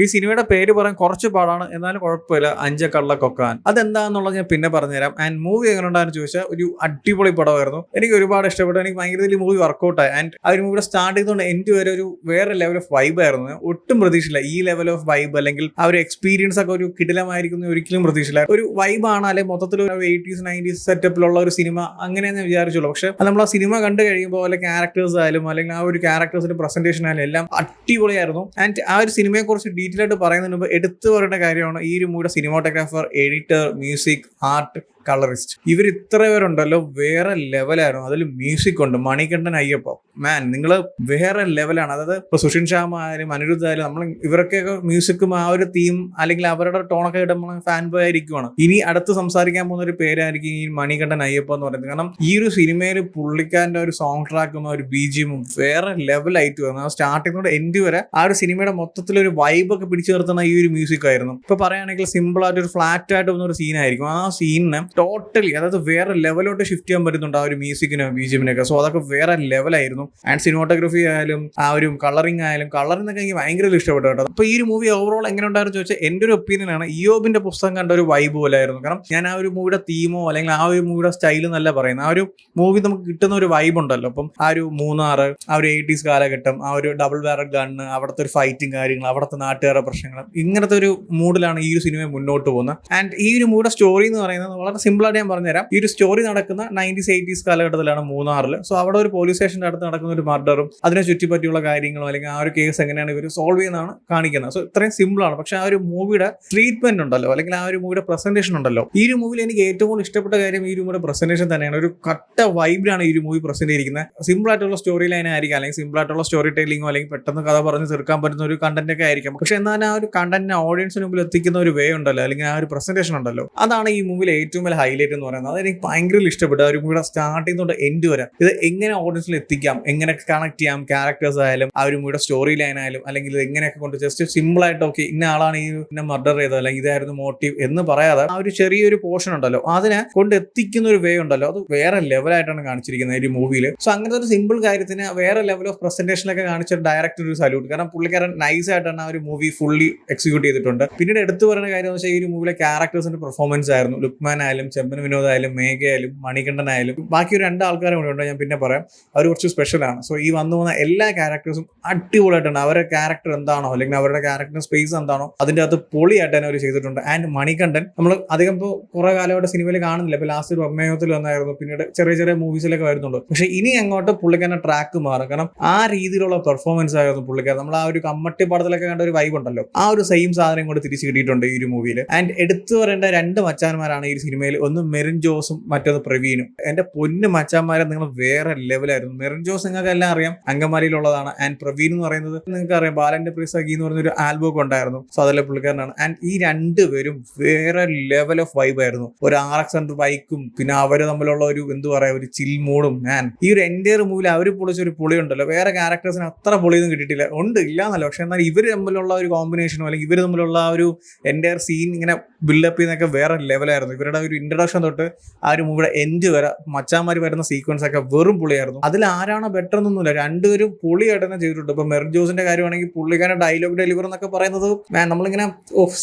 ഈ സിനിമയുടെ പേര് പറയാൻ കുറച്ച് പാടാണ്, എന്നാലും കുഴപ്പമില്ല. അഞ്ചക്കള്ള കൊക്കാൻ അതെന്താന്നുള്ളത് ഞാൻ പിന്നെ പറഞ്ഞുതരാം. ആൻഡ് മൂവി എങ്ങനെ ഉണ്ടായെന്ന് ചോദിച്ചാൽ ഒരു അടിപൊളി പടമായിരുന്നു. എനിക്ക് ഒരുപാട് ഇഷ്ടപ്പെട്ടു. എനിക്ക് ഭയങ്കര മൂവി വർക്കൗട്ടായി. ആൻഡ് ആ ഒരു മൂവിയുടെ സ്റ്റാർട്ട് ചെയ്തുകൊണ്ട് എൻഡ് വരെ ഒരു വേറെ ലെവൽ ഓഫ് വൈബ് ആയിരുന്നു. ഒട്ടും പ്രതീക്ഷയില്ല ഈ ലെവൽ ഓഫ് വൈബ് അല്ലെങ്കിൽ ആ ഒരു എക്സ്പീരിയൻസ് ഒക്കെ ഒരു കിടിലമായിരിക്കും ഒരിക്കലും പ്രതീക്ഷയില്ല. ഒരു വൈബാണ്, അല്ലെങ്കിൽ മൊത്തത്തിൽ ഒരു 80s 90s സെറ്റപ്പിലുള്ള ഒരു സിനിമ അങ്ങനെയെന്ന് വിചാരിച്ചുള്ളൂ. പക്ഷെ നമ്മൾ ആ സിനിമ കണ്ടു കഴിയുമ്പോൾ അല്ലെങ്കിൽ ക്യാരക്ടേഴ്സ് ആയാലും അല്ലെങ്കിൽ ആ ഒരു ക്യാരക്ടേഴ്സിന്റെ പ്രസന്റേഷൻ ആയാലും എല്ലാം അടിപൊളിയായിരുന്നു. ആൻഡ് ആ ഒരു സിനിമയെ കുറിച്ച് ഡീറ്റെയിൽ ആയിട്ട് പറയുന്നതിന് മുമ്പ് എടുത്തു പറയേണ്ട കാര്യമാണ് ഈ ഒരു മൂവിയുടെ cinematographer, editor, music, art, colourist, ഇവർ ഇത്ര പേരുണ്ടല്ലോ വേറെ ലെവലായിരുന്നു. അതിൽ മ്യൂസിക് ഉണ്ട്, മണികണ്ഠൻ അയ്യപ്പ മാൻ, നിങ്ങൾ വേറെ ലെവലാണ്. അതായത് ഇപ്പൊ സുഷിൻ ശ്യാം ആയാലും അനിരുദ്ധ ആയാലും നമ്മൾ ഇവരൊക്കെയൊക്കെ മ്യൂസിക്കും ആ ഒരു തീം അല്ലെങ്കിൽ അവരുടെ ടോണൊക്കെ ഇടുമ്പോൾ ഫാൻ ബോയ് ആയിരിക്കുവാണ്. ഇനി അടുത്ത് സംസാരിക്കാൻ പോകുന്ന ഒരു പേരായിരിക്കും ഈ മണികണ്ഠൻ അയ്യപ്പ എന്ന് പറയുന്നത്. കാരണം ഈ ഒരു സിനിമയിൽ പുള്ളിക്കാരന്റെ ഒരു സോങ് ട്രാക്കും ആ ഒരു ബിജിഎമ്മും വേറെ ലെവലായിട്ട് വന്നു. ആ സ്റ്റാർട്ടിങ്ങോട് എൻഡ് വരെ ആ ഒരു സിനിമയുടെ മൊത്തത്തിലൊരു വൈബൊക്കെ പിടിച്ചു നിർത്തുന്ന ഈ ഒരു മ്യൂസിക് ആയിരുന്നു. ഇപ്പൊ പറയുകയാണെങ്കിൽ സിമ്പിൾ ആയിട്ട് ഒരു ഫ്ലാറ്റ് ആയിട്ട് വന്ന ഒരു സീനായിരിക്കും. ആ സീനിനെ ടോട്ടലി, അതായത് വേറെ ലെവലോട്ട് ഷിഫ്റ്റ് ചെയ്യാൻ പറ്റുന്നുണ്ട് ആ ഒരു മ്യൂസിക്കിനും ബിജിഎമ്മിനൊക്കെ. സോ അതൊക്കെ വേറെ ലെവലായിരുന്നു. ആൻഡ് സിനിമാറ്റോഗ്രഫി ആയാലും ആ ഒരു കളറിംഗ് ആയാലും, കളറിംഗ് എനിക്ക് ഭയങ്കര ഇഷ്ടപ്പെട്ടു കേട്ടോ. അപ്പൊ ഈ ഒരു മൂവി ഓവറോൾ എങ്ങനെ ഉണ്ടായിരുന്നു ചോദിച്ചാൽ എൻ്റെ ഒരു ഒപ്പീനിയൻ ആണ് ഇയോബിന്റെ പുസ്തകം കണ്ട ഒരു വൈബ് പോലായിരുന്നു. കാരണം ഞാൻ ആ ഒരു മൂവിയുടെ തീമോ അല്ലെങ്കിൽ ആ ഒരു മൂവിയുടെ സ്റ്റൈൽ എന്നല്ല പറയുന്നത്, ആ ഒരു മൂവി നമുക്ക് കിട്ടുന്ന ഒരു വൈബ് ഉണ്ടല്ലോ. അപ്പം ആ ഒരു മൂന്നാർ, ആ ഒരു 80s കാലഘട്ടം, ആ ഒരു ഡബിൾ ബാരൽ ഗണ്ണ്, അവിടുത്തെ ഒരു ഫൈറ്റിംഗ് കാര്യങ്ങൾ, അവിടുത്തെ നാട്ടുകാരുടെ പ്രശ്നങ്ങൾ, ഇങ്ങനത്തെ ഒരു മൂഡിലാണ് ഈ ഒരു സിനിമ മുന്നോട്ട് പോകുന്നത്. ആൻഡ് ഈ ഒരു മൂവിയുടെ സ്റ്റോറി എന്ന് പറയുന്നത് വളരെ സിമ്പിൾ ആയിട്ട് ഞാൻ പറഞ്ഞുതരാം. ഈ ഒരു സ്റ്റോറി നടക്കുന്ന 90s 80s കാലഘട്ടത്തിലാണ് മൂന്നാറിൽ. സോ അവിടെ ഒരു പോലീസ് സ്റ്റേഷന്റെ അടുത്ത് നടക്കുന്ന ഒരു മർഡറും അതിനെ ചുറ്റിപ്പറ്റിയുള്ള കാര്യങ്ങളും അല്ലെങ്കിൽ ആ ഒരു കേസ് എങ്ങനെയാണ് ഇവർ സോൾവ് ചെയ്യുന്നതാണ് കാണിക്കുന്നത്. സോ ഇത്രയും സിമ്പിൾ ആണ്. പക്ഷെ ആ ഒരു മൂവിയുടെ ട്രീറ്റ്മെന്റ് ഉണ്ടല്ലോ അല്ലെങ്കിൽ ആ ഒരു മൂവിയുടെ പ്രസന്റേഷൻ ഉണ്ടല്ലോ, ഈ ഒരു മൂവിയിൽ എനിക്ക് ഏറ്റവും കൂടുതൽ ഇഷ്ടപ്പെട്ട കാര്യം ഈ ഒരു മൂവിയുടെ പ്രസന്റേഷൻ തന്നെയാണ്. ഒരു കട്ട വൈബിലാണ് ഈ ഒരു മൂവി പ്രസന്റ് ചെയ്തിരിക്കുന്നത്. സിമ്പിൾ ആയിട്ടുള്ള സ്റ്റോറി ലൈൻ ആയിരിക്കും, അല്ലെങ്കിൽ സിമ്പിൾ ആയിട്ടുള്ള സ്റ്റോറി ടെല്ലിങ്ങോ അല്ലെങ്കിൽ പെട്ടെന്ന് കഥ പറഞ്ഞ് തീർക്കാൻ പറ്റുന്ന ഒരു കണ്ടന്റ് ഒക്കെ ആയിരിക്കും. പക്ഷെ എന്നാൽ ആ ഒരു കണ്ടന്റിനെ ഓഡിയൻസിന് മുമ്പിൽ എത്തിക്കുന്ന ഒരു വേ ഉണ്ടല്ലോ അല്ലെങ്കിൽ ആ ഒരു പ്രസന്റേഷൻ ഉണ്ടല്ലോ, അതാണ് ഈ മൂവിയിൽ ഏറ്റവും വലിയ ഹൈലൈറ്റ് എന്ന് പറയുന്നത്. അത് എനിക്ക് ഭയങ്കര ഇഷ്ടപ്പെട്ടു. ആ ഒരു മൂവിയുടെ സ്റ്റാർട്ടിംഗ് തൊട്ട് എൻഡ് വരെ ഇത് എങ്ങനെ ഓഡിയൻസിൽ എത്തിക്കാം, എങ്ങനെ കണക്ട് ചെയ്യാം, ക്യാരക്ടേഴ്സ് ആയാലും ആ ഒരു മൂവിയുടെ സ്റ്റോറി ലൈൻ ആയാലും, അല്ലെങ്കിൽ ഇത് എങ്ങനെയൊക്കെ കൊണ്ട് ജസ്റ്റ് സിമ്പിൾ ആയിട്ട് ഓക്കെ ഇന്ന ആളാണ് ഈ ഇന്ന മർഡർ ചെയ്തത് അല്ലെങ്കിൽ ഇതായിരുന്നു മോട്ടീവ് എന്ന് പറയാതെ ആ ഒരു ചെറിയൊരു പോർഷൻ ഉണ്ടല്ലോ അതിനെ കൊണ്ട് എത്തിക്കുന്ന ഒരു വേ ഉണ്ടല്ലോ, അത് വേറെ ലെവലായിട്ടാണ് കാണിച്ചിരിക്കുന്നത് ഈ മൂവിയിൽ. സോ അങ്ങനത്തെ ഒരു സിമ്പിൾ കാര്യത്തിന് വേറെ ലെവൽ ഓഫ് പ്രസന്റേഷനൊക്കെ കാണിച്ച ഡയറക്ടർ ഒരു സല്യൂട്ട്. കാരണം പുള്ളിക്കാരൻ നൈസ് ആയിട്ടാണ് ആ ഒരു മൂവി ഫുള്ളി എക്സിക്യൂട്ട് ചെയ്തിട്ടുണ്ട്. പിന്നീട് എടുത്തു പറയുന്ന കാര്യം എന്ന് വെച്ചാൽ ഈ ഒരു മൂവിയിലെ ക്യാരക്ടേഴ്സിന്റെ പെർഫോമൻസ് ആയിരുന്നു. ലുക്മാൻ ആയാലും, ചെമ്പൻ വിനോദ് ആയാലും, മേഘ ആയാലും, മണികണ്ഠൻ ആയാലും, ബാക്കി ഒരു 2 ആൾക്കാരും കൂടെ ഉണ്ട്, ഞാൻ പിന്നെ പറയാം. അവർ കുറച്ച് സ്പെഷ്യലാണ്. സോ ഈ വന്നു പോകുന്ന എല്ലാ ക്യാരക്ടേഴ്സും അടിപൊളിയായിട്ടുണ്ട്. അവരുടെ ക്യാരക്ടർ എന്താണോ അല്ലെങ്കിൽ അവരുടെ ക്യാരക്ടർ സ്പേസ് എന്താണോ അതിന്റെ അകത്ത് പൊളിയായിട്ട് തന്നെ അവർ ചെയ്തിട്ടുണ്ട്. ആൻഡ് മണികണ്ഠൻ നമ്മൾ അധികം ഇപ്പോൾ കുറെ കാലമായിട്ട് സിനിമയിൽ കാണുന്നില്ല. ഇപ്പൊ ലാസ്റ്റ് ഒരു അമ്മയത്തിൽ വന്നായിരുന്നു, പിന്നീട് ചെറിയ ചെറിയ മൂവീസിലൊക്കെ വരുന്നുണ്ട്. പക്ഷെ ഇനി അങ്ങോട്ട് പുള്ളിക്കാരന്റെ ട്രാക്ക് മാറും. കാരണം ആ രീതിയിലുള്ള പെർഫോമൻസ് ആയിരുന്നു പുള്ളിക്കാരൻ. നമ്മൾ ആ ഒരു കമ്മട്ടി പടത്തിലൊക്കെ കണ്ട ഒരു വൈബ് ഉണ്ടല്ലോ, ആ ഒരു സെയിം സാധനം കൂടെ തിരിച്ചു കിട്ടിയിട്ടുണ്ട് ഈ ഒരു മൂവിയിൽ. ആൻഡ് എടുത്തു പറയേണ്ട 2 മച്ചാന്മാരാണ് ഈ സിനിമയിൽ. ഒന്ന് മെറിൻ ജോസും മറ്റൊന്ന് പ്രവീണും. എന്റെ പൊന്ന് മച്ചാന്മാരെ, നിങ്ങൾ വേറെ ലെവലായിരുന്നു. മെറിൻ ജോസ് നിങ്ങൾക്ക് എല്ലാം അറിയാം, അങ്കമാലിയിലുള്ളതാണ്. ആൻഡ് പ്രവീൺ എന്ന് പറയുന്നത് നിങ്ങൾക്ക് അറിയാം, ബാലന്റെ പ്രിസഖി എന്ന് പറഞ്ഞൊരു ആൽബം ഒക്കെ ഉണ്ടായിരുന്നു. സോ അതിലെ പുള്ളിക്കാരനാണ്. ആൻഡ് ഈ 2 പേരും വേറെ ലെവൽ ഓഫ് വൈബ് ആയിരുന്നു. ഒരു RX-100 ബൈക്കും പിന്നെ അവര് തമ്മിലുള്ള ഒരു എന്ത് പറയാ ഒരു ചിൽ മൂഡും. ഈ ഒരു എൻ്റെയർ മൂവിൽ അവർ പൊളിച്ചൊരു പൊളി ഉണ്ടല്ലോ, വേറെ ക്യാരക്ടേഴ്സിന് അത്ര പൊളിയൊന്നും കിട്ടിയിട്ടില്ല. ഉണ്ട്, ഇല്ല എന്നല്ല, പക്ഷെ എന്നാൽ ഇവർ തമ്മിലുള്ള ഒരു കോമ്പിനേഷനോ അല്ലെങ്കിൽ ഇവർ തമ്മിലുള്ള ആ ഒരു എൻ്റെയർ സീൻ ഇങ്ങനെ ബിൽഡപ്പ് ചെയ്യുന്നതൊക്കെ വേറെ ലെവലായിരുന്നു. ഇവരുടെ ഒരു ഇൻട്രഡക്ഷൻ തൊട്ട് ആ ഒരു മൂവിയുടെ എൻഡ് വരെ മച്ചാന്മാർ വരുന്ന സീക്വൻസ് ഒക്കെ വെറും പൊളിയായിരുന്നു. അതിൽ ആരാണോ ബെറ്റർ എന്നൊന്നുമില്ല, 2 പേരും പൊളിയായിട്ട് തന്നെ ചെയ്തിട്ടുണ്ട്. ഇപ്പൊ മെറിൻ ജോസിന്റെ കാര്യമാണെങ്കിൽ പുള്ളിക്കാരുടെ ഡയലോഗ് ഡെലിവർ എന്നൊക്കെ പറയുന്നത് നമ്മളിങ്ങനെ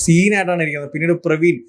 സീനായിട്ടാണ് ഇരിക്കുന്നത്. പിന്നീട്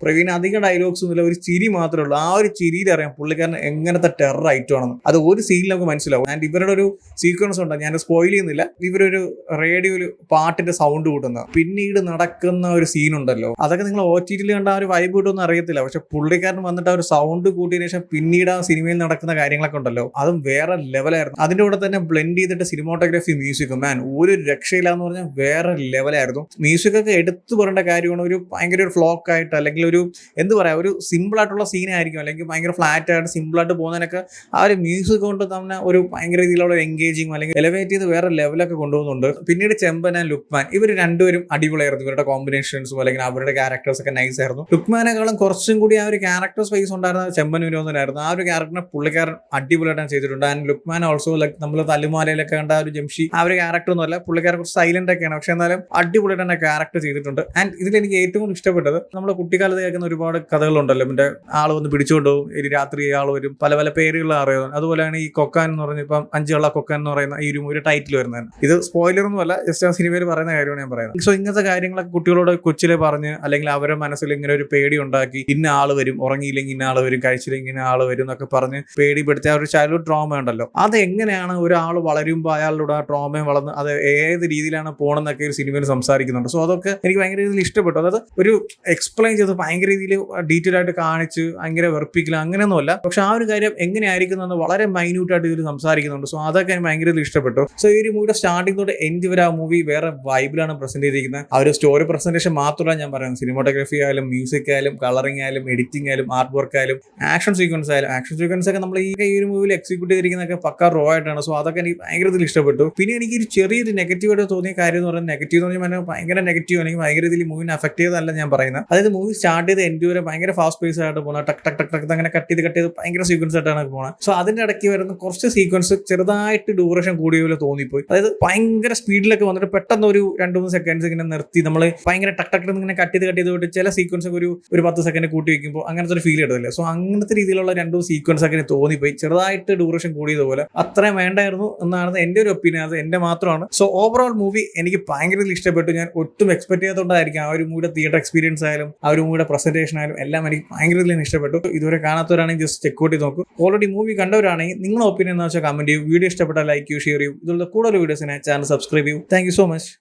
പ്രവീൺ അധികം ഡയലോഗ്സ് ഒന്നുമില്ല, ഒരു ചിരി മാത്രമേ ഉള്ളൂ. ആ ഒരു ചിരിയിൽ അറിയാം പുള്ളിക്കാരൻ എങ്ങനത്തെ ടെറർ ഐറ്റം ആണെന്ന്. അത് ഒരു സീനിൽ നമുക്ക് മനസ്സിലാവും. ആൻഡ് ഇവരുടെ ഒരു സീക്വൻസ് ഉണ്ട്, ഞാൻ സ്പോയിൽ ചെയ്യുന്നില്ല. ഇവരൊരു റേഡിയോയിൽ പാട്ടിന്റെ സൗണ്ട് കൂട്ടുന്ന പിന്നീട് നടക്കുന്ന ഒരു സീൻ ഉണ്ടല്ലോ, അതൊക്കെ നിങ്ങൾ OTTയിൽ കണ്ട ആ ഒരു വൈബ് കിട്ടുമെന്ന് അറിയത്തില്ല. പക്ഷെ പുള്ളിക്കാരൻ വന്നിട്ട് ആ ഒരു സൗണ്ട് കൂട്ടിയതിനു ശേഷം പിന്നീട് ആ സിനിമയിൽ നടക്കുന്ന കാര്യങ്ങളൊക്കെ ഉണ്ടല്ലോ, അതും വേറെ ലെവലായിരുന്നു. അതിന്റെ കൂടെ തന്നെ ബ്ലെൻഡ് ചെയ്തിട്ട് സിനിമാറ്റോഗ്രാഫി, മ്യൂസിക്കും ഒരു രക്ഷയില്ല എന്ന് പറഞ്ഞാൽ വേറെ ലെവലായിരുന്നു. മ്യൂസിക് ഒക്കെ എടുത്തു പറയേണ്ട കാര്യമാണ്. ഒരു ഭയങ്കര ഒരു ഫ്ലോക്ക് ആയിട്ട് അല്ലെങ്കിൽ ഒരു എന്ത് പറയാ ഒരു സിമ്പിൾ ആയിട്ടുള്ള സീനായിരിക്കും അല്ലെങ്കിൽ ഭയങ്കര ഫ്ലാറ്റ് ആയിട്ട് സിമ്പിൾ ആയിട്ട് പോകുന്നതിനൊക്കെ ആ ഒരു മ്യൂസിക് കൊണ്ട് തന്നെ ഒരു ഭയങ്കര രീതിയിലുള്ള എൻഗേജിങ് അല്ലെങ്കിൽ എലവേറ്റ് ചെയ്ത് വേറെ ലെവലൊക്കെ കൊണ്ടുപോകുന്നുണ്ട്. പിന്നീട് ചെമ്പൻ ആൻഡ് ലുക്മാൻ, ഇവർ 2 പേരും അടിപൊളിയായിരുന്നു. ഇവരുടെ കോമ്പിനേഷൻസും അല്ലെങ്കിൽ അവരുടെ ക്യാരക്ടേഴ്സ് ഒക്കെ നൈസ് ആയിരുന്നു. ലുക്മാനേക്കാളും കുറച്ചും കൂടി ആ ഒരു ക്യാരക്ടർ ക്യാരക്ടർ സ്പേസ് ഉണ്ടായിരുന്ന ചെമ്പൻ വിനോദനായിരുന്നു. ആ ഒരു ക്യാരക്ടറിനെ പുള്ളിക്കാരൻ അടിപൊളിയായിട്ടാണ് ചെയ്തിട്ടുണ്ട്. ആൻഡ് ലുക്മാൻ ഓൾസോ ലൈക്ക് നമ്മൾ തല്ലുമാലയിലൊക്കെ കണ്ട ഒരു ജംഷി ആ ഒരു ക്യാരക്ടർ ഒന്നും അല്ല, പുള്ളിക്കാരൻ കുറച്ച് സൈലന്റ് ഒക്കെയാണ്, പക്ഷെ എന്നാലും അടിപൊളിയായിട്ട് തന്നെ ക്യാരക്ടർ ചെയ്തിട്ടുണ്ട്. ആൻഡ് ഇതിൽ എനിക്ക് ഏറ്റവും ഇഷ്ടപ്പെട്ടത് നമ്മുടെ കുട്ടിക്കാലത്ത് കേൾക്കുന്ന ഒരുപാട് കഥകളുണ്ടല്ലോ, മറ്റേ ആൾ വന്ന് പിടിച്ചുകൊണ്ടുപോകും, ഒരു രാത്രി ആൾ വരും, പല പല പേരുകൾ അറിയാം. അതുപോലെയാണ് ഈ കൊക്കാൻ എന്ന് പറഞ്ഞ ഇപ്പം 5 കള്ള കൊക്കാൻ എന്ന് പറയുന്ന ഈ ഒരു ടൈറ്റിൽ വരുന്നത്. ഇത് സ്പോയിലർ ഒന്നും അല്ല, ജസ്റ്റ് ആ സിനിമയിൽ പറയുന്ന കാര്യമാണ് ഞാൻ പറയുന്നത്. സോ ഇങ്ങനത്തെ കാര്യങ്ങളൊക്കെ കുട്ടികളോട് കൊച്ചിലെ പറഞ്ഞ് അല്ലെങ്കിൽ അവരുടെ മനസ്സിൽ ഇങ്ങനെ ഒരു പേടി ഉണ്ടാക്കി, ഇന്ന ആള് വരും, ഉറങ്ങിയില്ലെങ്കിൽ ഇന്ന ആള് വരും, കഴിച്ചില്ലെങ്കിൽ ഇന്ന ആള് വരും എന്നൊക്കെ പറഞ്ഞ് പേടിപ്പെടുത്തിയ ഒരു ചൈൽഡ്ഹുഡ് ട്രോമ ഉണ്ടല്ലോ, അത് എങ്ങനെയാണ് ഒരാൾ വളരുമ്പോൾ അയാളുടെ ആ ട്രോമയും വളർന്ന് അത് ഏത് രീതിയിലാണ് പോകണമെന്നൊക്കെ ഒരു സിനിമയിൽ സംസാരിക്കുന്നുണ്ട്. സോ അതൊക്കെ എനിക്ക് ഭയങ്കര രീതിയിൽ ഇഷ്ടപ്പെട്ടു. അതായത് ഒരു എക്സ്പ്ലെയിൻ ചെയ്ത് ഭയങ്കര രീതിയിൽ ഡീറ്റെയിൽ ആയിട്ട് കാണിച്ച് ഭയങ്കര വെറുപ്പിക്കില്ല അങ്ങനെയൊന്നുമല്ല, പക്ഷെ ആ ഒരു കാര്യം എങ്ങനെയായിരിക്കും എന്ന് വളരെ മൈന്യൂട്ടായിട്ട് ഇതിൽ സംസാരിക്കുന്നുണ്ട്. സോ അതൊക്കെ എനിക്ക് ഭയങ്കര രീതിയിൽ ഇഷ്ടപ്പെട്ടു. സോ ഈ ഒരു മൂവിയുടെ സ്റ്റാർട്ടിംഗ് തൊട്ട് എൻഡ് വരെ ആ മൂവി വേറെ വൈബിലാണ് പ്രസന്റ് ചെയ്തിരിക്കുന്നത്. ആ ഒരു സ്റ്റോറി പ്രസന്റേഷൻ മാത്രമല്ല ഞാൻ പറയുന്നത്, സിനിമാറ്റോഗ്രഫി ആയാലും മ്യൂസിക് ആയാലും കളറിംഗ് ആയാലും എഡിറ്റിംഗ് ആയാലും ആർട്ട് വർക്ക് ആയാലും ആക്ഷൻ സീക്വൻസ് ആയാലും, ആക്ഷൻ സീക്വൻസ് ഒക്കെ നമ്മൾ ഈ ഒരു മൂവിയിൽ എക്സിക്യൂട്ട് ചെയ്തിരിക്കുന്നതൊക്കെ പക്ക റോ ആയിട്ടാണ്. സോ അതൊക്കെ എനിക്ക് ഭയങ്കര ഇതിൽ ഇഷ്ടപ്പെട്ടു. പിന്നെ എനിക്ക് ഒരു ചെറിയൊരു നെഗറ്റീവായിട്ട് തോന്നിയ കാര്യം എന്ന് പറയുന്നത്, നെഗറ്റീവ് എന്ന് പറഞ്ഞാൽ ഭയങ്കര നെഗറ്റീവ് അല്ലെങ്കിൽ ഭയങ്കര ഇതിൽ മൂവിനെ അഫക്ട് ചെയ്തതല്ല ഞാൻ പറയുന്നത്. അതായത് മൂവി സ്റ്റാർട്ട് ചെയ്ത് എൻഡ് വരെ ഭയങ്കര ഫാസ്റ്റ് പേസ് ആയിട്ട് പോകുന്നത്, ടക്ക് ടക്ക് ടക്ക് ടക്ക് അങ്ങനെ കട്ട് ചെയ്ത് ഭയങ്കര സീക്വൻസ് ആയിട്ടാണ് പോകുന്നത്. സോ അതിന്റെ ഇടയ്ക്ക് വരുന്ന കുറച്ച് സീക്വൻസ് ചെറുതായിട്ട് ഡ്യൂറേഷൻ കൂടിയ പോലെ തോന്നിപ്പോയി. അതായത് ഭയങ്കര സ്പീഡിലൊക്കെ വന്നിട്ട് പെട്ടെന്ന് ഒരു 2-3 സെക്കൻഡ്സ് ഇങ്ങനെ നിർത്തി നമ്മൾ ഭയങ്കര ടക്ക് ടക്ക് ഇങ്ങനെ കട്ട് ചെയ്ത് പോയിട്ട് ചില സീക്വൻസ് ഒരു 10 സെക്കൻഡ് കൂട്ടി വെക്കുമ്പോൾ അങ്ങനത്തെ ഒരു ഫീൽ കിട്ടത്തില്ല. സോ അങ്ങനത്തെ രീതിയിലുള്ള 2 സീക്വൻസ് ഒക്കെ തോന്നിപ്പോയി, ചെറുതായിട്ട് ഡ്യൂറേഷൻ കൂടിയതുപോലെ. അത്രയും വേണ്ടായിരുന്നു എന്നാണ് എൻ്റെ ഒരു ഒപ്പീനിയൻ, അത് എൻ്റെ മാത്രമാണ്. സോ ഓവറോൾ മൂവി എനിക്ക് ഭയങ്കര ഇഷ്ടപ്പെട്ടു. ഞാൻ ഒട്ടും എക്സ്പെക്ട് ചെയ്യാത്തതുകൊണ്ടായിരിക്കും ആ ഒരു മൂവിയുടെ തിയേറ്റർ എക്സ്പീരിയൻസ് ആയാലും ആ ഒരു മൂവിയുടെ പ്രസന്റേഷൻ ആയാലും എല്ലാം എനിക്ക് ഭയങ്കര ഇഷ്ടപ്പെട്ടു. ഇതുവരെ കാണാത്തവരാണെങ്കിൽ ജസ്റ്റ് ചെക്ക് ഔട്ട് ചെയ്ത് നോക്കും. ഓൾറെഡി മൂവി കണ്ടവരാണെങ്കിൽ നിങ്ങളുടെ ഒപ്പീനിയൻ എന്ന് വെച്ചാൽ കമന്റ് ചെയ്യും. വീഡിയോ ഇഷ്ടപ്പെട്ടാൽ ലൈക്ക് ചെയ്യൂ, ഷെയർ ചെയ്യൂ. ഇതുള്ള കൂടുതൽ വീഡിയോസിനെ ചാനൽ സബ്സ്ക്രൈബ് ചെയ്യൂ. Thank you so much.